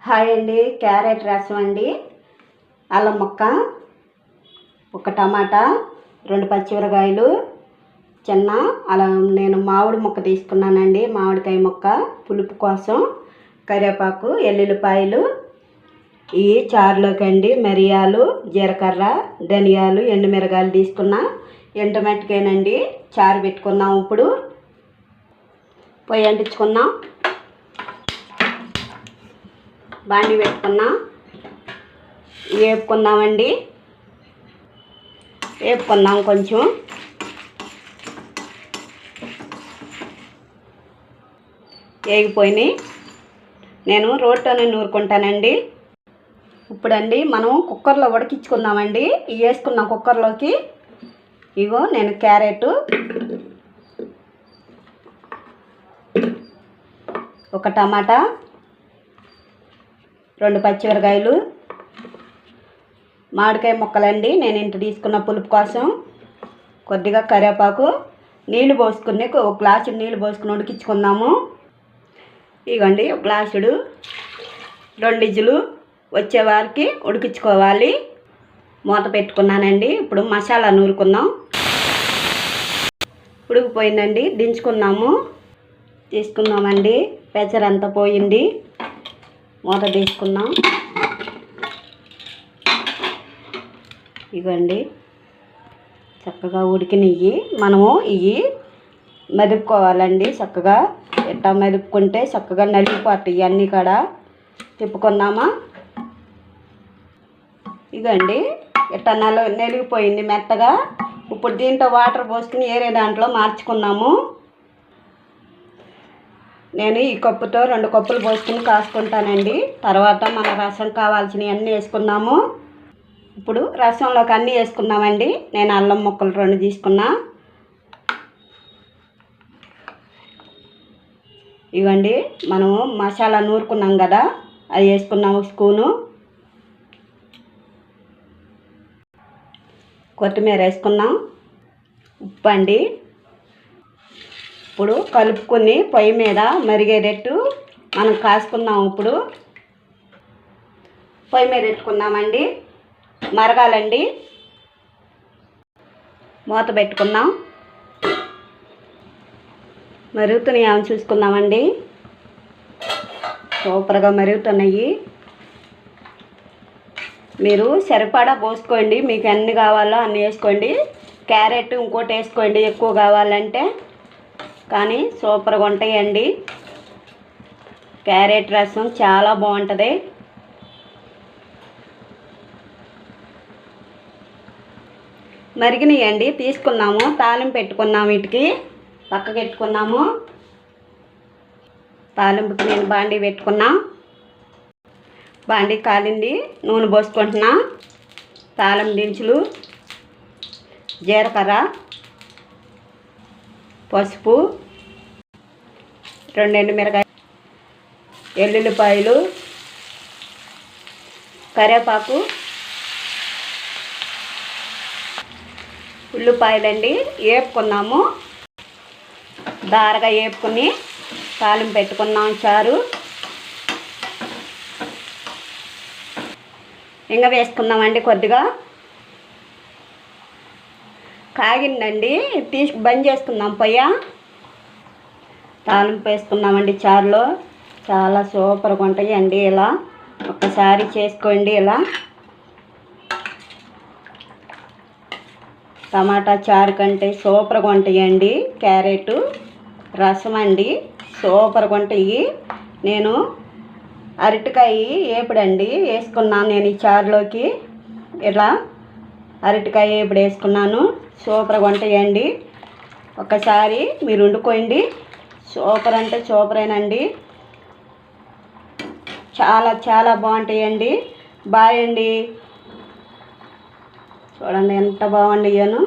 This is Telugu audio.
హాయ్ అండి. క్యారెట్ రసం అండి, అల్లం ముక్క, ఒక టమాటా, 2 పచ్చిమిరకాయలు, చిన్న అలా నేను మామిడి ముక్క తీసుకున్నానండి. మామిడికాయ ముక్క పులుపు కోసం, కరివేపాకు, ఎల్లుల్లిపాయలు. ఈ చారులోకి అండి మిరియాలు, జీలకర్ర, ధనియాలు, ఎండుమిరగాయలు తీసుకున్నా. ఎండుమిరపకాయనండి చారు పెట్టుకున్నాం. ఇప్పుడు పొయ్యి అంటించుకున్నాం, బాండి పెట్టుకున్నాం, వేపుకుందామండి. వేపుకుందాం కొంచెం. వేగిపోయినాయి. నేను రోట్లోనే నూరుకుంటానండి. ఇప్పుడండి మనం కుక్కర్లో ఉడికించుకుందామండి. ఇవి వేసుకున్నాం కుక్కర్లోకి. ఇగో నేను క్యారెట్, ఒక టమాటా, 2 పచ్చిమిరకాయలు, మామిడికాయ ముక్కలండి నేను ఇంత తీసుకున్న పులుపు కోసం, కొద్దిగా కరివేపాకు, నీళ్ళు పోసుకుని ఒక గ్లాసు నీళ్ళు పోసుకుని ఉడికించుకుందాము. ఇగోండి ఒక గ్లాసుడు 2 ఇజ్జులు వచ్చే వారికి ఉడికించుకోవాలి. మూత పెట్టుకున్నానండి. ఇప్పుడు మసాలా నూరుకుందాం. ఉడికిపోయిందండి, దించుకుందాము. తీసుకుందామండి. పెసరంతా పోయింది. మూత తీసుకుందాం. ఇవ్వండి చక్కగా ఉడికినవి. మనము ఇవి మెదుపుకోవాలండి. చక్కగా ఎట్టా మెదుపుకుంటే చక్కగా నలిగిపోతాయి. ఇవన్నీ కూడా తిప్పుకుందామా. ఇగండి ఎట్టా నలిగిపోయింది మెత్తగా. ఇప్పుడు దీంట్లో వాటర్ పోసుకుని వేరే దాంట్లో మార్చుకుందాము. నేను ఈ కప్పుతో 2 కప్పులు పోసుకుని కాసుకుంటానండి. తర్వాత మన రసం కావాల్సినవి అన్నీ వేసుకుందాము. ఇప్పుడు రసంలోకి అన్నీ వేసుకుందామండి. నేను అల్లం ముక్కలు 2 తీసుకున్నా. ఇవ్వండి మనము మసాలా నూరుకున్నాం కదా, అది వేసుకున్నాము. 1 స్పూను కొత్తిమీర వేసుకున్నాం. ఉప్పు అండి. ఇప్పుడు కలుపుకొని పొయ్యి మీద మరిగేటట్టు మనం కాసుకుందాం. ఇప్పుడు పొయ్యి మీద పెట్టుకుందామండి. మరగాలండి. మూత పెట్టుకుందాం. మరుగుతున్నాయి చూసుకుందామండి. సూపర్గా మరుగుతున్నాయి. మీరు సరిపడా పోసుకోండి. మీకు ఎన్ని కావాలో అన్ని వేసుకోండి. క్యారెట్ ఇంకోటి వేసుకోండి ఎక్కువ కావాలంటే. కానీ సూపర్గా ఉంటాయండి. క్యారెట్ రసం చాలా బాగుంటుంది. మరిగినాయండి, తీసుకున్నాము. తాలింపు పెట్టుకున్నాము. వీటికి పక్కకు పెట్టుకున్నాము. తాలింపుకి నేను బాండీ పెట్టుకున్నా. బాండీ కాలింది. నూనె పోసుకుంటున్నా. తాలింపు దినుసులు, జీలకర్ర, పసుపు, 2 ఎండుమిరకాయ, ఎల్లుల్లిపాయలు, కరివేపాకు, ఉల్లిపాయలండి వేపుకున్నాము. దారగా వేపుకొని తాలింపు పెట్టుకున్నాం. చారు ఇంకా వేసుకుందామండి. కొద్దిగా కాగిందండి, తీసి బంద్ చేసుకుందాం పొయ్య. తాలింపు వేసుకుందామండి. చారులో చాలా సూపర్గా ఉంటాయండి. ఇలా ఒక్కసారి చేసుకోండి. ఇలా టమాటా చారు కంటే సూపర్గా ఉంటాయండి. క్యారెట్ రసం అండి సూపర్గా ఉంటాయి. నేను అరటికాయ వేపుడండి వేసుకున్నాను. నేను ఈ చారులోకి ఇలా అరటికాయ వేపుడు వేసుకున్నాను. సూపర్గా ఉంటాయండి. ఒకసారి మీరు వండుకోండి. సూపర్ అంటే సూపరేనండి. చాలా చాలా బాగుంటాయండి. బాయ్ అండి. చూడండి ఎంత బాగుంటాయను.